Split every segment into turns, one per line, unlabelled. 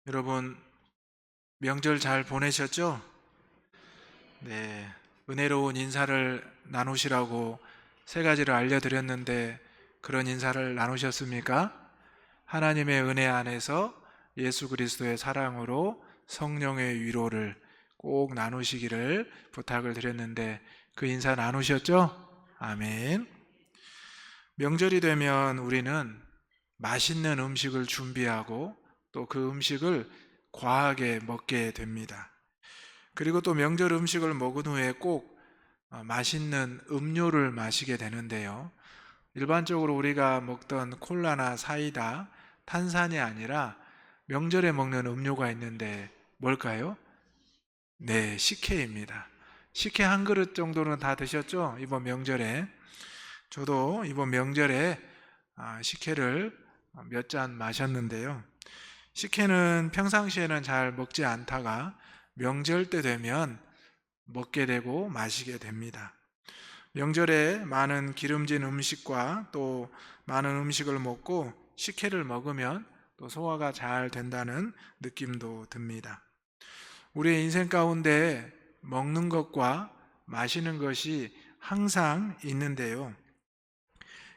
여러분, 명절 잘 보내셨죠? 네. 은혜로운 인사를 나누시라고 세 가지를 알려드렸는데 그런 인사를 나누셨습니까? 하나님의 은혜 안에서 예수 그리스도의 사랑으로 성령의 위로를 꼭 나누시기를 부탁을 드렸는데 그 인사 나누셨죠? 아멘. 명절이 되면 우리는 맛있는 음식을 준비하고 또 그 음식을 과하게 먹게 됩니다. 그리고 또 명절 음식을 먹은 후에 꼭 맛있는 음료를 마시게 되는데요. 일반적으로 우리가 먹던 콜라나 사이다, 탄산이 아니라 명절에 먹는 음료가 있는데 뭘까요? 네, 식혜입니다. 식혜 한 그릇 정도는 다 드셨죠? 이번 명절에. 저도 이번 명절에 식혜를 몇 잔 마셨는데요. 식혜는 평상시에는 잘 먹지 않다가 명절 때 되면 먹게 되고 마시게 됩니다. 명절에 많은 기름진 음식과 또 많은 음식을 먹고 식혜를 먹으면 또 소화가 잘 된다는 느낌도 듭니다. 우리의 인생 가운데 먹는 것과 마시는 것이 항상 있는데요.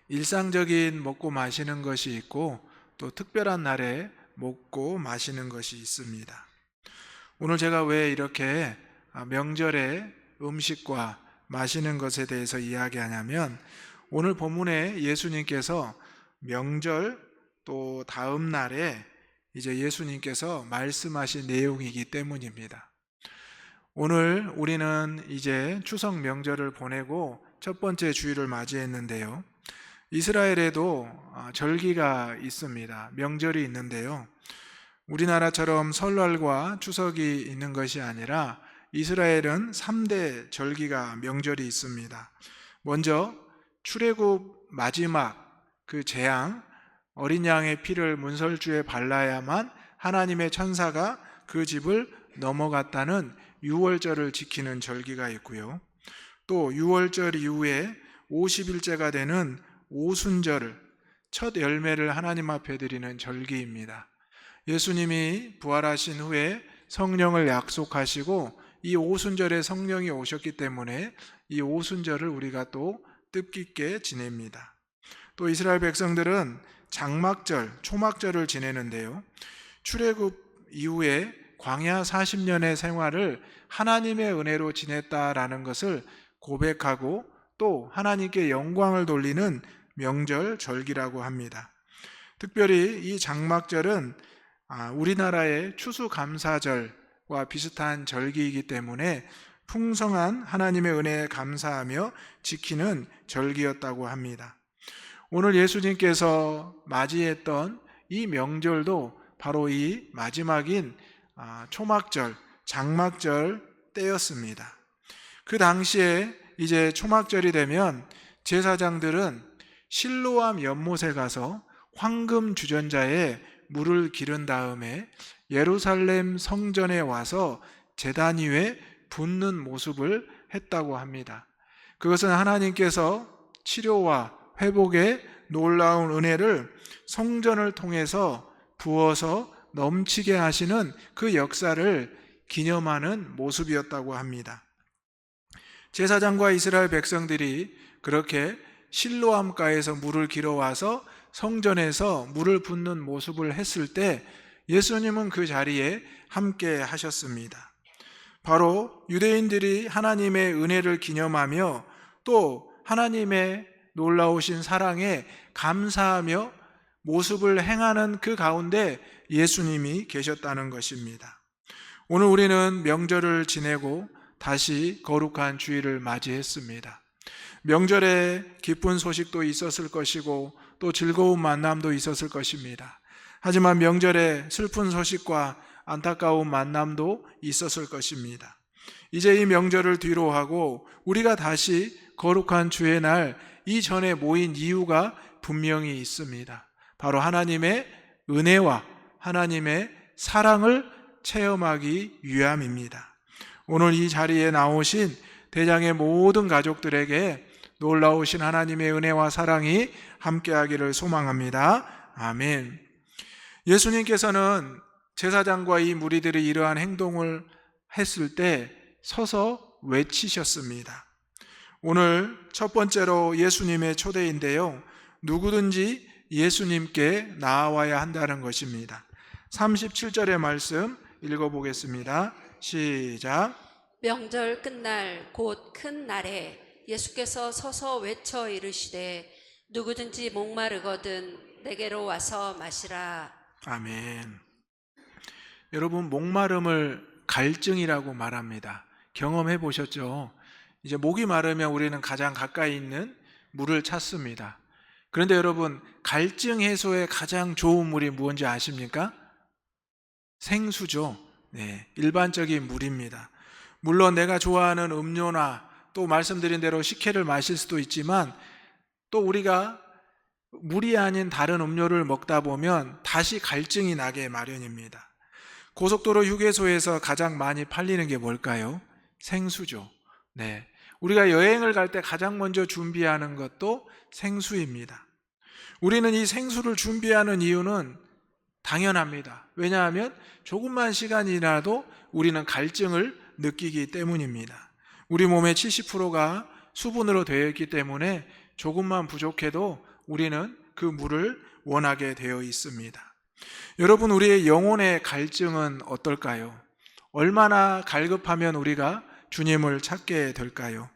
일상적인 먹고 마시는 것이 있고 또 특별한 날에 먹고 마시는 것이 있습니다. 오늘 제가 왜 이렇게 명절에 음식과 마시는 것에 대해서 이야기하냐면 오늘 본문에 예수님께서 명절 또 다음 날에 이제 예수님께서 말씀하신 내용이기 때문입니다. 오늘 우리는 이제 추석 명절을 보내고 첫 번째 주일을 맞이했는데요. 이스라엘에도 절기가 있습니다. 명절이 있는데요. 우리나라처럼 설날과 추석이 있는 것이 아니라 이스라엘은 3대 절기가 명절이 있습니다. 먼저 출애굽 마지막 그 재앙, 어린 양의 피를 문설주에 발라야만 하나님의 천사가 그 집을 넘어갔다는 유월절을 지키는 절기가 있고요. 또 유월절 이후에 50일째가 되는 오순절을 첫 열매를 하나님 앞에 드리는 절기입니다. 예수님이 부활하신 후에 성령을 약속하시고 이 오순절에 성령이 오셨기 때문에 이 오순절을 우리가 또 뜻깊게 지냅니다. 또 이스라엘 백성들은 장막절, 초막절을 지내는데요. 출애굽 이후에 광야 40년의 생활을 하나님의 은혜로 지냈다라는 것을 고백하고 또 하나님께 영광을 돌리는 명절 절기라고 합니다. 특별히 이 장막절은 우리나라의 추수감사절과 비슷한 절기이기 때문에 풍성한 하나님의 은혜에 감사하며 지키는 절기였다고 합니다. 오늘 예수님께서 맞이했던 이 명절도 바로 이 마지막인 초막절, 장막절 때였습니다. 그 당시에 이제 초막절이 되면 제사장들은 실로암 연못에 가서 황금 주전자에 물을 기른 다음에 예루살렘 성전에 와서 제단 위에 붓는 모습을 했다고 합니다. 그것은 하나님께서 치료와 회복의 놀라운 은혜를 성전을 통해서 부어서 넘치게 하시는 그 역사를 기념하는 모습이었다고 합니다. 제사장과 이스라엘 백성들이 그렇게 실로암가에서 물을 길어와서 성전에서 물을 붓는 모습을 했을 때 예수님은 그 자리에 함께 하셨습니다. 바로 유대인들이 하나님의 은혜를 기념하며 또 하나님의 놀라우신 사랑에 감사하며 모습을 행하는 그 가운데 예수님이 계셨다는 것입니다. 오늘 우리는 명절을 지내고 다시 거룩한 주일을 맞이했습니다. 명절에 기쁜 소식도 있었을 것이고 또 즐거운 만남도 있었을 것입니다. 하지만 명절에 슬픈 소식과 안타까운 만남도 있었을 것입니다. 이제 이 명절을 뒤로하고 우리가 다시 거룩한 주의 날 이전에 모인 이유가 분명히 있습니다. 바로 하나님의 은혜와 하나님의 사랑을 체험하기 위함입니다. 오늘 이 자리에 나오신 대장의 모든 가족들에게 놀라우신 하나님의 은혜와 사랑이 함께하기를 소망합니다. 아멘. 예수님께서는 제사장과 이 무리들이 이러한 행동을 했을 때 서서 외치셨습니다. 오늘 첫 번째로 예수님의 초대인데요. 누구든지 예수님께 나아와야 한다는 것입니다. 37절의 말씀 읽어보겠습니다. 시작.
명절 끝날 곧 큰 날에 예수께서 서서 외쳐 이르시되 누구든지 목마르거든 내게로 와서 마시라.
아멘. 여러분, 목마름을 갈증이라고 말합니다. 경험해 보셨죠? 이제 목이 마르면 우리는 가장 가까이 있는 물을 찾습니다. 그런데 여러분, 갈증 해소에 가장 좋은 물이 무엇인지 아십니까? 생수죠. 네, 일반적인 물입니다. 물론 내가 좋아하는 음료나 또 말씀드린 대로 식혜를 마실 수도 있지만 또 우리가 물이 아닌 다른 음료를 먹다 보면 다시 갈증이 나게 마련입니다. 고속도로 휴게소에서 가장 많이 팔리는 게 뭘까요? 생수죠. 네, 우리가 여행을 갈 때 가장 먼저 준비하는 것도 생수입니다. 우리는 이 생수를 준비하는 이유는 당연합니다. 왜냐하면 조금만 시간이라도 우리는 갈증을 느끼기 때문입니다. 우리 몸의 70%가 수분으로 되어 있기 때문에 조금만 부족해도 우리는 그 물을 원하게 되어 있습니다. 여러분, 우리의 영혼의 갈증은 어떨까요? 얼마나 갈급하면 우리가 주님을 찾게 될까요?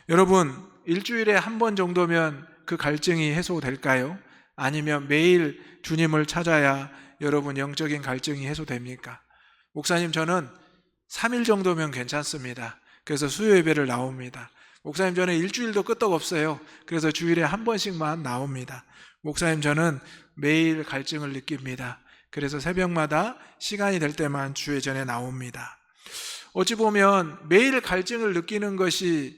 여러분, 일주일에 한 번 정도면 그 갈증이 해소될까요? 아니면 매일 주님을 찾아야 여러분 영적인 갈증이 해소됩니까? 목사님, 저는 3일 정도면 괜찮습니다. 그래서 수요 예배를 나옵니다. 목사님, 저는 일주일도 끄떡없어요. 그래서 주일에 한 번씩만 나옵니다. 목사님, 저는 매일 갈증을 느낍니다. 그래서 새벽마다 시간이 될 때만 주회전에 나옵니다. 어찌 보면 매일 갈증을 느끼는 것이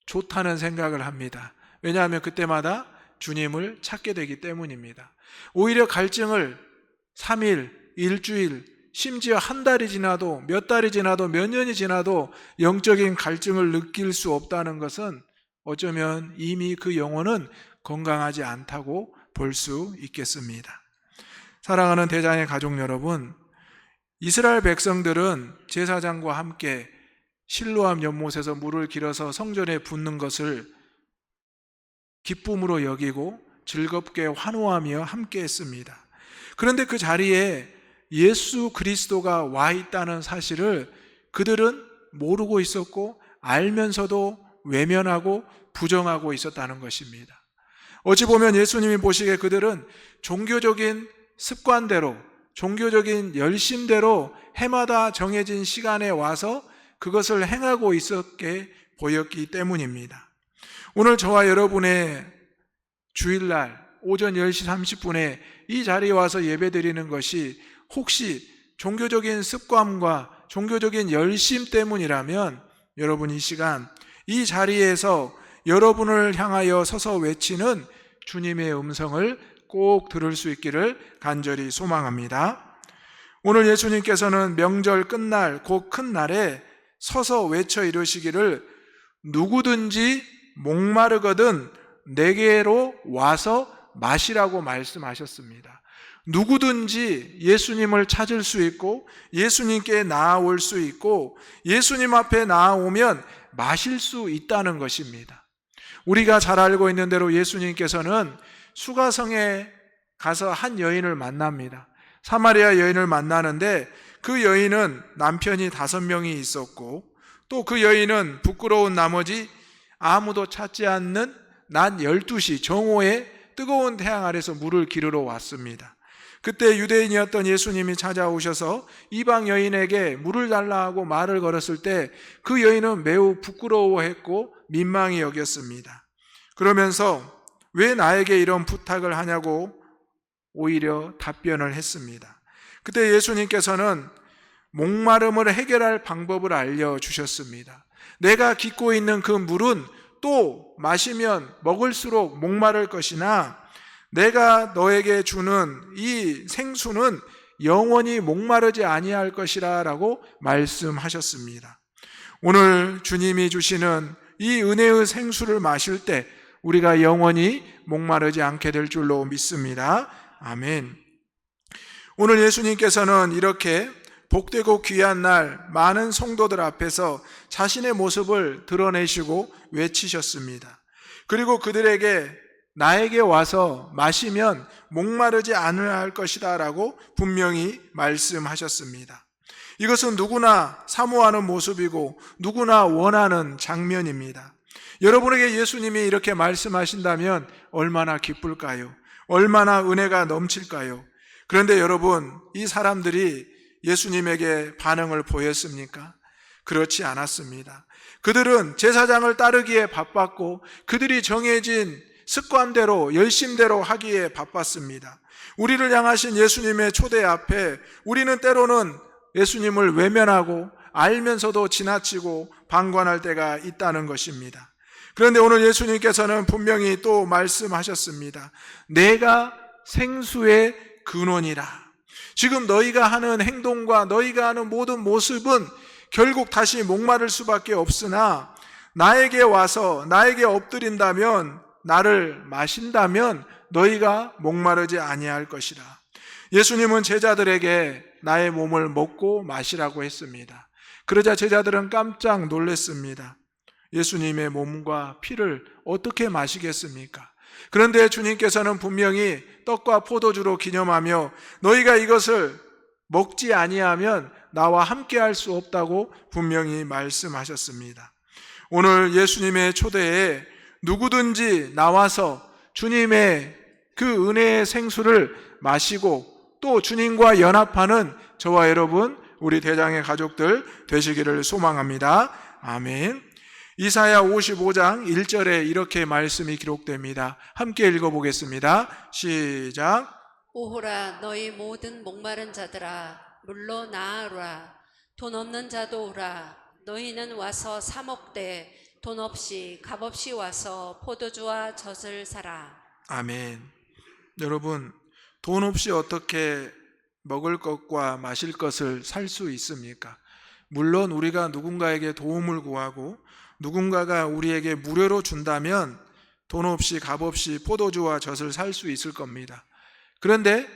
좋다는 생각을 합니다. 왜냐하면 그때마다 주님을 찾게 되기 때문입니다. 오히려 갈증을 3일, 일주일, 심지어 한 달이 지나도 몇 달이 지나도 몇 년이 지나도 영적인 갈증을 느낄 수 없다는 것은 어쩌면 이미 그 영혼은 건강하지 않다고 볼 수 있겠습니다. 사랑하는 대장의 가족 여러분, 이스라엘 백성들은 제사장과 함께 실로암 연못에서 물을 길어서 성전에 붓는 것을 기쁨으로 여기고 즐겁게 환호하며 함께 했습니다. 그런데 그 자리에 예수 그리스도가 와 있다는 사실을 그들은 모르고 있었고 알면서도 외면하고 부정하고 있었다는 것입니다. 어찌 보면 예수님이 보시기에 그들은 종교적인 습관대로, 종교적인 열심대로 해마다 정해진 시간에 와서 그것을 행하고 있었게 보였기 때문입니다. 오늘 저와 여러분의 주일날 오전 10시 30분에 이 자리에 와서 예배드리는 것이 혹시 종교적인 습관과 종교적인 열심 때문이라면 여러분, 이 시간 이 자리에서 여러분을 향하여 서서 외치는 주님의 음성을 꼭 들을 수 있기를 간절히 소망합니다. 오늘 예수님께서는 명절 끝날 곧 큰 날에 서서 외쳐 이르시기를 누구든지 목마르거든 내게로 와서 마시라고 말씀하셨습니다. 누구든지 예수님을 찾을 수 있고 예수님께 나아올 수 있고 예수님 앞에 나아오면 마실 수 있다는 것입니다. 우리가 잘 알고 있는 대로 예수님께서는 수가성에 가서 한 여인을 만납니다. 사마리아 여인을 만나는데 그 여인은 남편이 5명이 있었고 또 그 여인은 부끄러운 나머지 아무도 찾지 않는 낮 12시 정오에 뜨거운 태양 아래서 물을 기르러 왔습니다. 그때 유대인이었던 예수님이 찾아오셔서 이방 여인에게 물을 달라 하고 말을 걸었을 때 그 여인은 매우 부끄러워했고 민망히 여겼습니다. 그러면서 왜 나에게 이런 부탁을 하냐고 오히려 답변을 했습니다. 그때 예수님께서는 목마름을 해결할 방법을 알려주셨습니다. 내가 깃고 있는 그 물은 또 마시면 먹을수록 목마를 것이나 내가 너에게 주는 이 생수는 영원히 목마르지 아니할 것이라 라고 말씀하셨습니다. 오늘 주님이 주시는 이 은혜의 생수를 마실 때 우리가 영원히 목마르지 않게 될 줄로 믿습니다. 아멘. 오늘 예수님께서는 이렇게 복되고 귀한 날 많은 성도들 앞에서 자신의 모습을 드러내시고 외치셨습니다. 그리고 그들에게 나에게 와서 마시면 목마르지 않으려 할 것이다 라고 분명히 말씀하셨습니다. 이것은 누구나 사모하는 모습이고 누구나 원하는 장면입니다. 여러분에게 예수님이 이렇게 말씀하신다면 얼마나 기쁠까요? 얼마나 은혜가 넘칠까요? 그런데 여러분, 이 사람들이 예수님에게 반응을 보였습니까? 그렇지 않았습니다. 그들은 제사장을 따르기에 바빴고 그들이 정해진 습관대로 열심대로 하기에 바빴습니다. 우리를 향하신 예수님의 초대 앞에 우리는 때로는 예수님을 외면하고 알면서도 지나치고 방관할 때가 있다는 것입니다. 그런데 오늘 예수님께서는 분명히 또 말씀하셨습니다. 내가 생수의 근원이라. 지금 너희가 하는 행동과 너희가 하는 모든 모습은 결국 다시 목마를 수밖에 없으나 나에게 와서 나에게 엎드린다면, 나를 마신다면 너희가 목마르지 아니할 것이라. 예수님은 제자들에게 나의 몸을 먹고 마시라고 했습니다. 그러자 제자들은 깜짝 놀랐습니다. 예수님의 몸과 피를 어떻게 마시겠습니까? 그런데 주님께서는 분명히 떡과 포도주로 기념하며 너희가 이것을 먹지 아니하면 나와 함께 할 수 없다고 분명히 말씀하셨습니다. 오늘 예수님의 초대에 누구든지 나와서 주님의 그 은혜의 생수를 마시고 또 주님과 연합하는 저와 여러분, 우리 대장의 가족들 되시기를 소망합니다. 아멘. 이사야 55장 1절에 이렇게 말씀이 기록됩니다. 함께 읽어보겠습니다. 시작.
오호라 너희 모든 목마른 자들아 물로 나아오라. 돈 없는 자도 오라. 너희는 와서 사 먹되 돈 없이 값없이 와서 포도주와 젖을 사라.
아멘. 여러분, 돈 없이 어떻게 먹을 것과 마실 것을 살 수 있습니까? 물론 우리가 누군가에게 도움을 구하고 누군가가 우리에게 무료로 준다면 돈 없이 값없이 포도주와 젖을 살 수 있을 겁니다. 그런데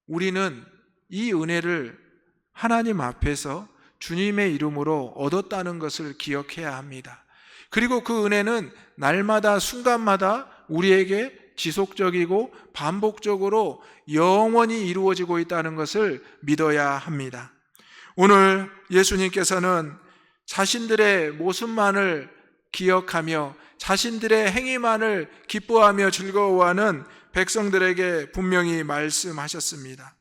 우리는 이 은혜를 하나님 앞에서 주님의 이름으로 얻었다는 것을 기억해야 합니다. 그리고 그 은혜는 날마다 순간마다 우리에게 지속적이고 반복적으로 영원히 이루어지고 있다는 것을 믿어야 합니다. 오늘 예수님께서는 자신들의 모습만을 기억하며 자신들의 행위만을 기뻐하며 즐거워하는 백성들에게 분명히 말씀하셨습니다.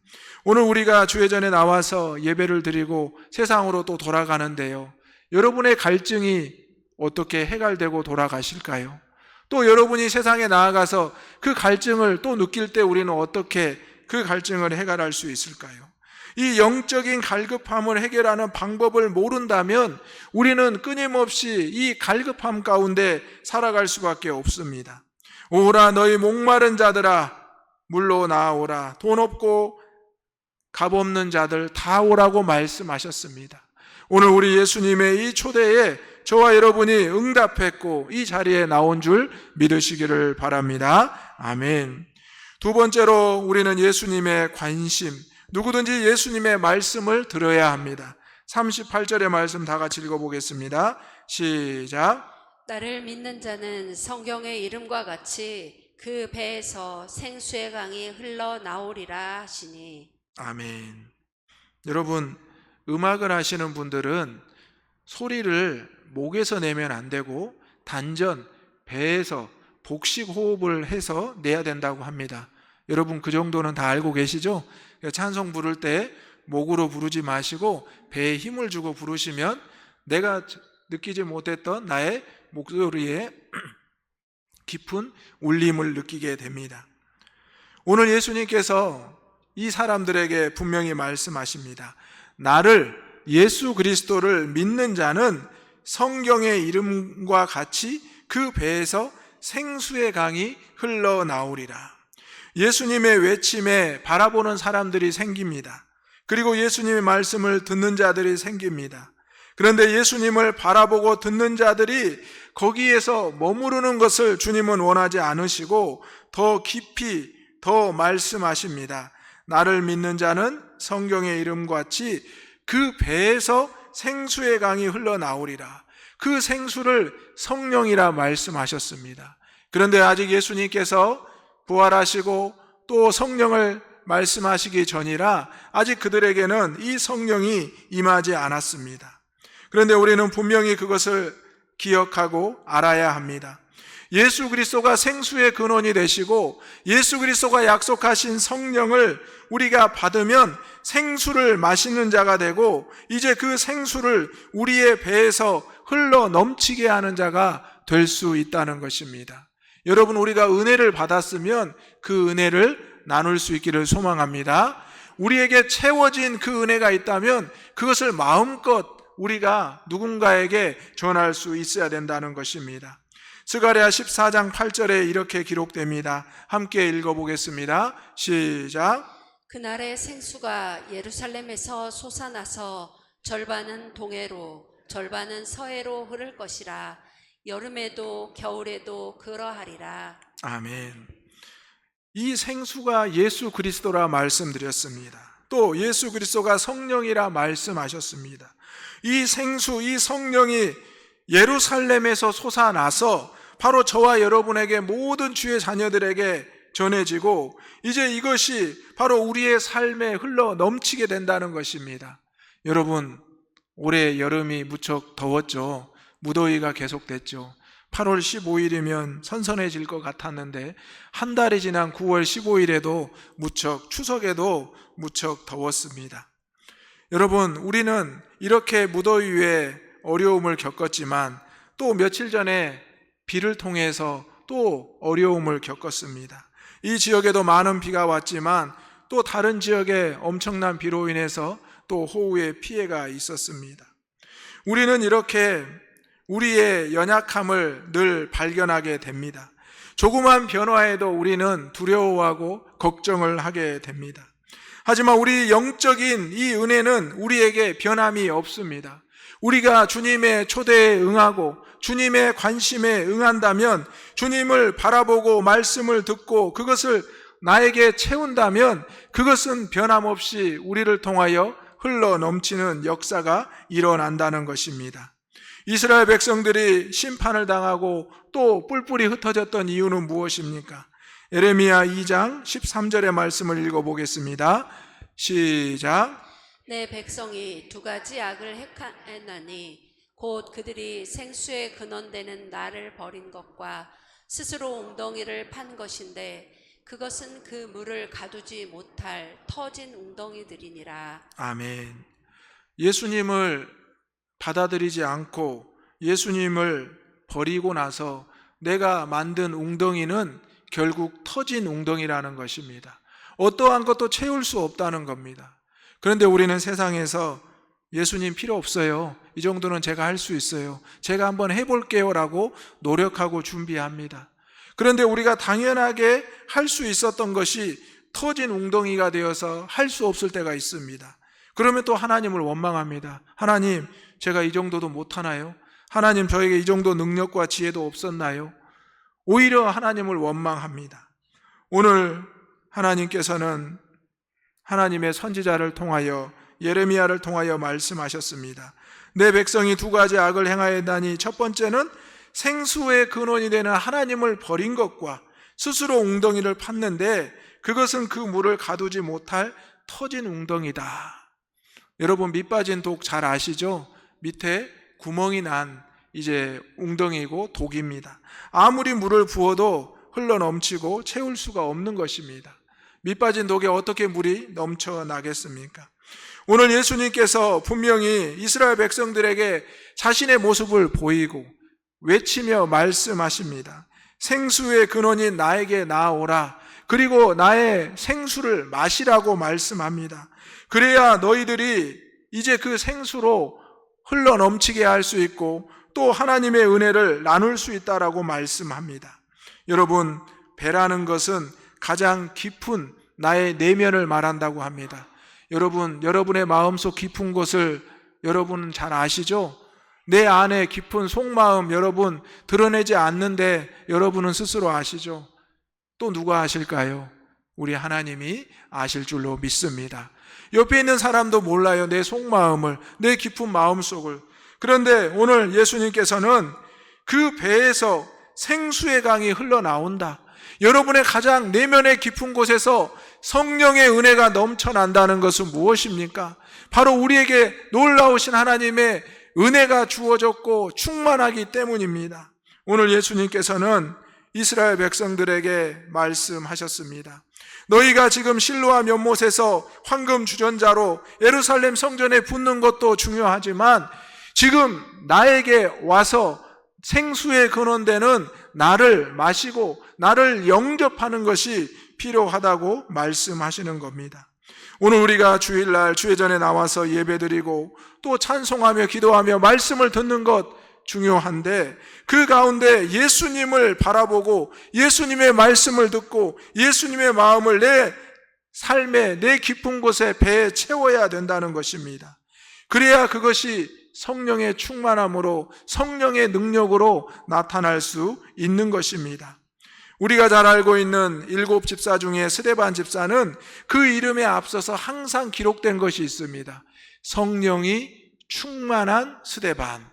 오늘 우리가 주회전에 나와서 예배를 드리고 세상으로 또 돌아가는데요, 여러분의 갈증이 어떻게 해결되고 돌아가실까요? 또 여러분이 세상에 나아가서 그 갈증을 또 느낄 때 우리는 어떻게 그 갈증을 해결할 수 있을까요? 이 영적인 갈급함을 해결하는 방법을 모른다면 우리는 끊임없이 이 갈급함 가운데 살아갈 수밖에 없습니다. 오라 너희 목마른 자들아 물로 나아오라. 돈 없고 값 없는 자들 다 오라고 말씀하셨습니다. 오늘 우리 예수님의 이 초대에 저와 여러분이 응답했고 이 자리에 나온 줄 믿으시기를 바랍니다. 아멘. 두 번째로 우리는 예수님의 관심, 누구든지 예수님의 말씀을 들어야 합니다. 38절의 말씀 다 같이 읽어보겠습니다. 시작.
나를 믿는 자는 성경의 이름과 같이 그 배에서 생수의 강이 흘러나오리라 하시니. 아멘.
여러분, 음악을 하시는 분들은 소리를 목에서 내면 안 되고 단전, 배에서 복식 호흡을 해서 내야 된다고 합니다. 여러분 그 정도는 다 알고 계시죠? 찬송 부를 때 목으로 부르지 마시고 배에 힘을 주고 부르시면 내가 느끼지 못했던 나의 목소리에 깊은 울림을 느끼게 됩니다. 오늘 예수님께서 이 사람들에게 분명히 말씀하십니다. 나를, 예수 그리스도를 믿는 자는 성경의 이름과 같이 그 배에서 생수의 강이 흘러나오리라. 예수님의 외침에 바라보는 사람들이 생깁니다. 그리고 예수님의 말씀을 듣는 자들이 생깁니다. 그런데 예수님을 바라보고 듣는 자들이 거기에서 머무르는 것을 주님은 원하지 않으시고 더 깊이 더 말씀하십니다. 나를 믿는 자는 성경의 이름과 같이 그 배에서 생수의 강이 흘러나오리라. 그 생수를 성령이라 말씀하셨습니다. 그런데 아직 예수님께서 부활하시고 또 성령을 말씀하시기 전이라 아직 그들에게는 이 성령이 임하지 않았습니다. 그런데 우리는 분명히 그것을 기억하고 알아야 합니다. 예수 그리스도가 생수의 근원이 되시고 예수 그리스도가 약속하신 성령을 우리가 받으면 생수를 마시는 자가 되고 이제 그 생수를 우리의 배에서 흘러 넘치게 하는 자가 될 수 있다는 것입니다. 여러분, 우리가 은혜를 받았으면 그 은혜를 나눌 수 있기를 소망합니다. 우리에게 채워진 그 은혜가 있다면 그것을 마음껏 우리가 누군가에게 전할 수 있어야 된다는 것입니다. 스가랴 14장 8절에 이렇게 기록됩니다. 함께 읽어보겠습니다. 시작.
그날의 생수가 예루살렘에서 솟아나서 절반은 동해로 절반은 서해로 흐를 것이라. 여름에도 겨울에도 그러하리라.
아멘. 이 생수가 예수 그리스도라 말씀드렸습니다. 또 예수 그리스도가 성령이라 말씀하셨습니다. 이 생수, 이 성령이 예루살렘에서 솟아나서 바로 저와 여러분에게 모든 주의 자녀들에게 전해지고 이제 이것이 바로 우리의 삶에 흘러 넘치게 된다는 것입니다. 여러분, 올해 여름이 무척 더웠죠. 무더위가 계속됐죠. 8월 15일이면 선선해질 것 같았는데 한 달이 지난 9월 15일에도 무척, 추석에도 무척 더웠습니다. 여러분, 우리는 이렇게 무더위에 어려움을 겪었지만 또 며칠 전에 비를 통해서 또 어려움을 겪었습니다. 이 지역에도 많은 비가 왔지만 또 다른 지역에 엄청난 비로 인해서 또 호우의 피해가 있었습니다. 우리는 이렇게 우리의 연약함을 늘 발견하게 됩니다. 조그만 변화에도 우리는 두려워하고 걱정을 하게 됩니다. 하지만 우리 영적인 이 은혜는 우리에게 변함이 없습니다. 우리가 주님의 초대에 응하고 주님의 관심에 응한다면, 주님을 바라보고 말씀을 듣고 그것을 나에게 채운다면 그것은 변함없이 우리를 통하여 흘러 넘치는 역사가 일어난다는 것입니다. 이스라엘 백성들이 심판을 당하고 또 뿔뿔이 흩어졌던 이유는 무엇입니까? 예레미야 2장 13절의 말씀을 읽어보겠습니다. 시작.
내 백성이 두 가지 악을 행하나니 곧 그들이 생수의 근원되는 나를 버린 것과 스스로 웅덩이를 판 것인데 그것은 그 물을 가두지 못할 터진 웅덩이들이니라.
아멘. 예수님을 받아들이지 않고 예수님을 버리고 나서 내가 만든 웅덩이는 결국 터진 웅덩이라는 것입니다. 어떠한 것도 채울 수 없다는 겁니다. 그런데 우리는 세상에서 예수님 필요 없어요. 이 정도는 제가 할 수 있어요. 제가 한번 해볼게요 라고 노력하고 준비합니다. 그런데 우리가 당연하게 할 수 있었던 것이 터진 웅덩이가 되어서 할 수 없을 때가 있습니다. 그러면 또 하나님을 원망합니다. 하나님, 제가 이 정도도 못하나요? 하나님, 저에게 이 정도 능력과 지혜도 없었나요? 오히려 하나님을 원망합니다. 오늘 하나님께서는 하나님의 선지자를 통하여 예레미야를 통하여 말씀하셨습니다. 내 백성이 두 가지 악을 행하였다니, 첫 번째는 생수의 근원이 되는 하나님을 버린 것과 스스로 웅덩이를 팠는데 그것은 그 물을 가두지 못할 터진 웅덩이다. 여러분, 밑 빠진 독 잘 아시죠? 밑에 구멍이 난 이제 웅덩이고 독입니다. 아무리 물을 부어도 흘러 넘치고 채울 수가 없는 것입니다. 밑 빠진 독에 어떻게 물이 넘쳐나겠습니까? 오늘 예수님께서 분명히 이스라엘 백성들에게 자신의 모습을 보이고 외치며 말씀하십니다. 생수의 근원인 나에게 나아오라. 그리고 나의 생수를 마시라고 말씀합니다. 그래야 너희들이 이제 그 생수로 흘러 넘치게 할 수 있고 또 하나님의 은혜를 나눌 수 있다라고 말씀합니다. 여러분, 배라는 것은 가장 깊은 나의 내면을 말한다고 합니다. 여러분, 여러분의 마음속 깊은 곳을 여러분은 잘 아시죠? 내 안에 깊은 속마음 여러분 드러내지 않는데 여러분은 스스로 아시죠? 또 누가 아실까요? 우리 하나님이 아실 줄로 믿습니다. 옆에 있는 사람도 몰라요. 내 속마음을, 내 깊은 마음속을. 그런데 오늘 예수님께서는 그 배에서 생수의 강이 흘러나온다. 여러분의 가장 내면의 깊은 곳에서 성령의 은혜가 넘쳐난다는 것은 무엇입니까? 바로 우리에게 놀라우신 하나님의 은혜가 주어졌고 충만하기 때문입니다. 오늘 예수님께서는 이스라엘 백성들에게 말씀하셨습니다. 너희가 지금 실로암 연못에서 황금 주전자로 예루살렘 성전에 붓는 것도 중요하지만 지금 나에게 와서 생수의 근원되는 나를 마시고 나를 영접하는 것이 필요하다고 말씀하시는 겁니다. 오늘 우리가 주일날 주회전에 나와서 예배드리고 또 찬송하며 기도하며 말씀을 듣는 것 중요한데 그 가운데 예수님을 바라보고 예수님의 말씀을 듣고 예수님의 마음을 내 삶의 내 깊은 곳에 배에 채워야 된다는 것입니다. 그래야 그것이 성령의 충만함으로 성령의 능력으로 나타날 수 있는 것입니다. 우리가 잘 알고 있는 7 집사 중에 스데반 집사는 그 이름에 앞서서 항상 기록된 것이 있습니다. 성령이 충만한 스데반.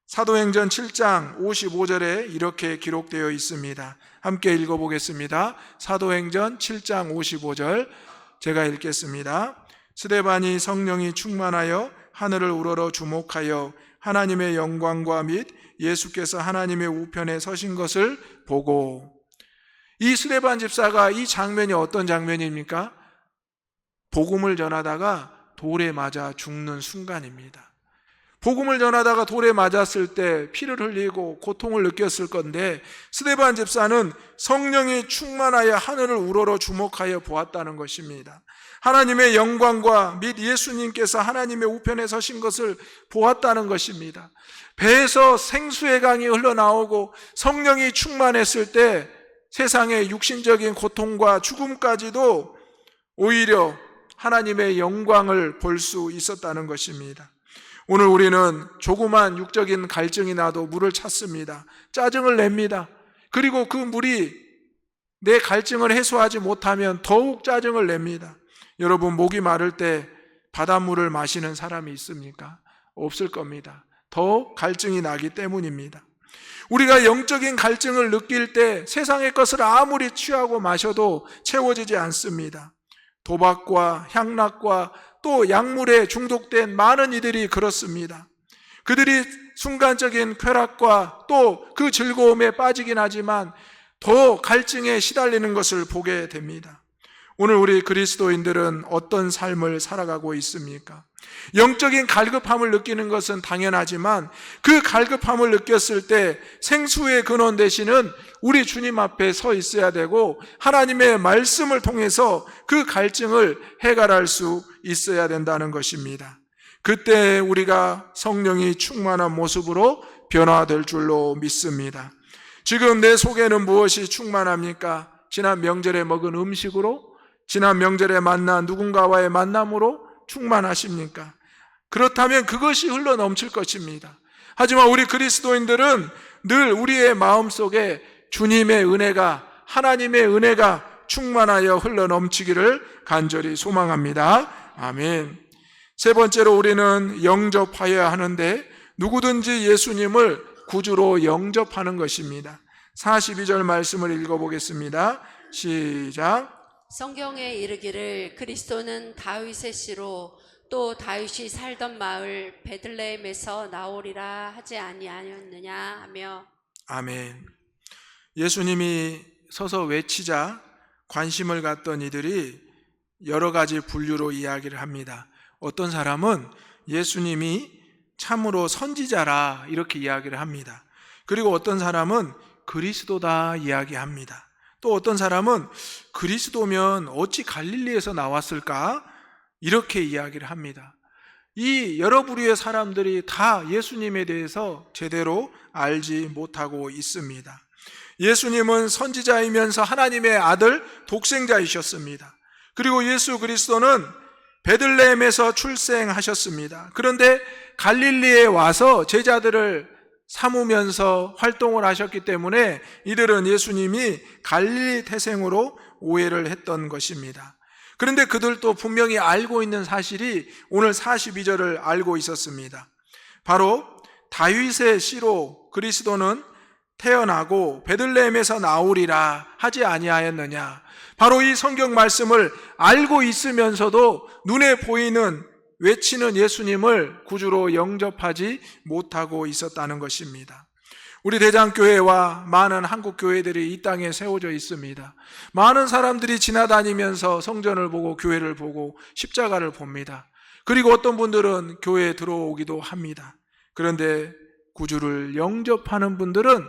사도행전 7장 55절에 이렇게 기록되어 있습니다. 함께 읽어보겠습니다. 사도행전 7장 55절 제가 읽겠습니다. 스데반이 성령이 충만하여 하늘을 우러러 주목하여 하나님의 영광과 및 예수께서 하나님의 우편에 서신 것을 보고. 이 스데반 집사가 이 장면이 어떤 장면입니까? 복음을 전하다가 돌에 맞아 죽는 순간입니다. 복음을 전하다가 돌에 맞았을 때 피를 흘리고 고통을 느꼈을 건데 스데반 집사는 성령이 충만하여 하늘을 우러러 주목하여 보았다는 것입니다. 하나님의 영광과 및 예수님께서 하나님의 우편에 서신 것을 보았다는 것입니다. 배에서 생수의 강이 흘러나오고 성령이 충만했을 때 세상의 육신적인 고통과 죽음까지도 오히려 하나님의 영광을 볼 수 있었다는 것입니다. 오늘 우리는 조그만 육적인 갈증이 나도 물을 찾습니다. 짜증을 냅니다. 그리고 그 물이 내 갈증을 해소하지 못하면 더욱 짜증을 냅니다. 여러분, 목이 마를 때 바닷물을 마시는 사람이 있습니까? 없을 겁니다. 더 갈증이 나기 때문입니다. 우리가 영적인 갈증을 느낄 때 세상의 것을 아무리 취하고 마셔도 채워지지 않습니다. 도박과 향락과 또 약물에 중독된 많은 이들이 그렇습니다. 그들이 순간적인 쾌락과 또 그 즐거움에 빠지긴 하지만 더 갈증에 시달리는 것을 보게 됩니다. 오늘 우리 그리스도인들은 어떤 삶을 살아가고 있습니까? 영적인 갈급함을 느끼는 것은 당연하지만 그 갈급함을 느꼈을 때 생수의 근원 되시는 우리 주님 앞에 서 있어야 되고 하나님의 말씀을 통해서 그 갈증을 해결할 수 있어야 된다는 것입니다. 그때 우리가 성령이 충만한 모습으로 변화될 줄로 믿습니다. 지금 내 속에는 무엇이 충만합니까? 지난 명절에 먹은 음식으로? 지난 명절에 만난 누군가와의 만남으로 충만하십니까? 그렇다면 그것이 흘러 넘칠 것입니다. 하지만 우리 그리스도인들은 늘 우리의 마음속에 주님의 은혜가, 하나님의 은혜가 충만하여 흘러 넘치기를 간절히 소망합니다. 아멘. 세 번째로 우리는 영접하여야 하는데 누구든지 예수님을 구주로 영접하는 것입니다. 42절 말씀을 읽어보겠습니다. 시작.
성경에 이르기를 그리스도는 다윗의 씨로 또 다윗이 살던 마을 베들레헴에서 나오리라 하지 아니하였느냐 하며.
아멘. 예수님이 서서 외치자 관심을 갖던 이들이 여러 가지 분류로 이야기를 합니다. 어떤 사람은 예수님이 참으로 선지자라 이렇게 이야기를 합니다. 그리고 어떤 사람은 그리스도다 이야기합니다. 또 어떤 사람은 그리스도면 어찌 갈릴리에서 나왔을까? 이렇게 이야기를 합니다. 이 여러 부류의 사람들이 다 예수님에 대해서 제대로 알지 못하고 있습니다. 예수님은 선지자이면서 하나님의 아들 독생자이셨습니다. 그리고 예수 그리스도는 베들레헴에서 출생하셨습니다. 그런데 갈릴리에 와서 제자들을 삼으면서 활동을 하셨기 때문에 이들은 예수님이 갈릴리 태생으로 오해를 했던 것입니다. 그런데 그들도 분명히 알고 있는 사실이 오늘 42절을 알고 있었습니다. 바로 다윗의 씨로 그리스도는 태어나고 베들레헴에서 나오리라 하지 아니하였느냐. 바로 이 성경 말씀을 알고 있으면서도 눈에 보이는 외치는 예수님을 구주로 영접하지 못하고 있었다는 것입니다. 우리 대장교회와 많은 한국교회들이 이 땅에 세워져 있습니다. 많은 사람들이 지나다니면서 성전을 보고 교회를 보고 십자가를 봅니다. 그리고 어떤 분들은 교회에 들어오기도 합니다. 그런데 구주를 영접하는 분들은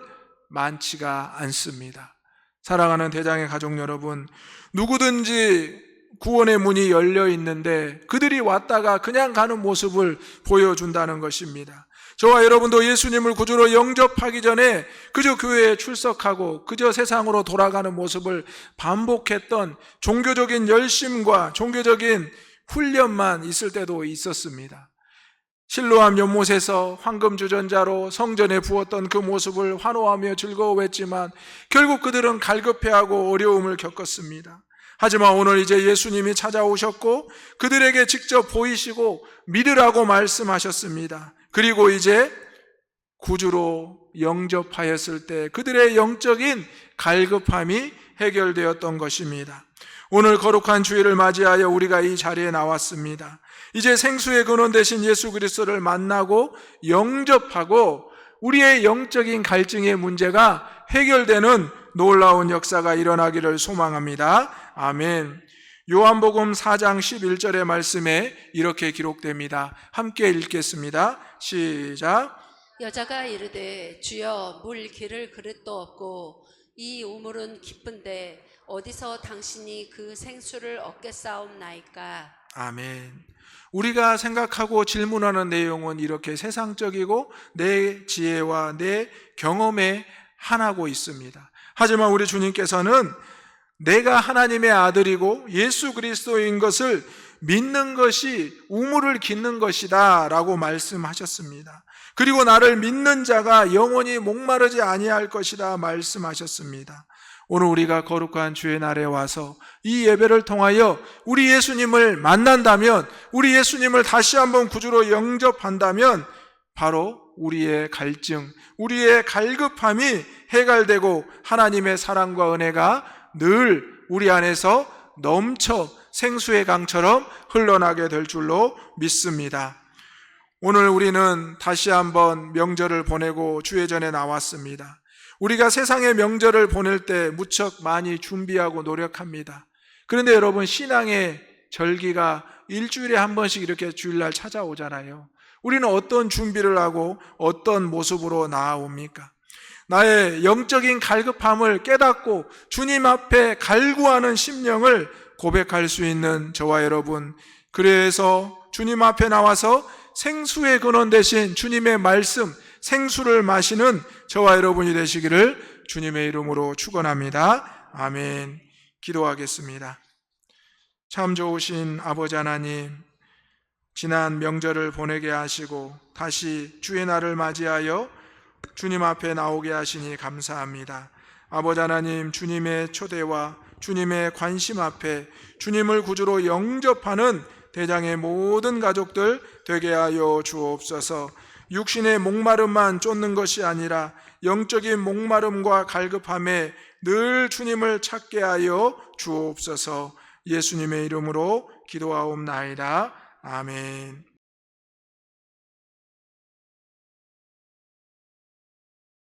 많지가 않습니다. 사랑하는 대장의 가족 여러분, 누구든지 구원의 문이 열려 있는데 그들이 왔다가 그냥 가는 모습을 보여준다는 것입니다. 저와 여러분도 예수님을 구주로 영접하기 전에 그저 교회에 출석하고 그저 세상으로 돌아가는 모습을 반복했던 종교적인 열심과 종교적인 훈련만 있을 때도 있었습니다. 실로암 연못에서 황금주전자로 성전에 부었던 그 모습을 환호하며 즐거워했지만 결국 그들은 갈급해하고 어려움을 겪었습니다. 하지만 오늘 이제 예수님이 찾아오셨고 그들에게 직접 보이시고 믿으라고 말씀하셨습니다. 그리고 이제 구주로 영접하였을 때 그들의 영적인 갈급함이 해결되었던 것입니다. 오늘 거룩한 주일을 맞이하여 우리가 이 자리에 나왔습니다. 이제 생수의 근원 되신 예수 그리스도를 만나고 영접하고 우리의 영적인 갈증의 문제가 해결되는 놀라운 역사가 일어나기를 소망합니다. 아멘. 요한복음 4장 11절의 말씀에 이렇게 기록됩니다. 함께 읽겠습니다. 시작.
여자가 이르되 주여 물 기를 그릇도 없고 이 우물은 깊은데 어디서 당신이 그 생수를 얻겠사옵나이까.
아멘. 우리가 생각하고 질문하는 내용은 이렇게 세상적이고 내 지혜와 내 경험에 한하고 있습니다. 하지만 우리 주님께서는 내가 하나님의 아들이고 예수 그리스도인 것을 믿는 것이 우물을 깃는 것이다 라고 말씀하셨습니다. 그리고 나를 믿는 자가 영원히 목마르지 아니할 것이다 말씀하셨습니다. 오늘 우리가 거룩한 주의 날에 와서 이 예배를 통하여 우리 예수님을 만난다면, 우리 예수님을 다시 한번 구주로 영접한다면 바로 우리의 갈증, 우리의 갈급함이 해결되고 하나님의 사랑과 은혜가 늘 우리 안에서 넘쳐 생수의 강처럼 흘러나게 될 줄로 믿습니다. 오늘 우리는 다시 한번 명절을 보내고 주의 전에 나왔습니다. 우리가 세상의 명절을 보낼 때 무척 많이 준비하고 노력합니다. 그런데 여러분, 신앙의 절기가 일주일에 한 번씩 이렇게 주일날 찾아오잖아요. 우리는 어떤 준비를 하고 어떤 모습으로 나아옵니까? 나의 영적인 갈급함을 깨닫고 주님 앞에 갈구하는 심령을 고백할 수 있는 저와 여러분, 그래서 주님 앞에 나와서 생수의 근원 되신 주님의 말씀, 생수를 마시는 저와 여러분이 되시기를 주님의 이름으로 축원합니다. 아멘. 기도하겠습니다. 참 좋으신 아버지 하나님, 지난 명절을 보내게 하시고 다시 주의 날을 맞이하여 주님 앞에 나오게 하시니 감사합니다. 아버지 하나님, 주님의 초대와 주님의 관심 앞에 주님을 구주로 영접하는 대장의 모든 가족들 되게 하여 주옵소서. 육신의 목마름만 쫓는 것이 아니라 영적인 목마름과 갈급함에 늘 주님을 찾게 하여 주옵소서. 예수님의 이름으로 기도하옵나이다. 아멘.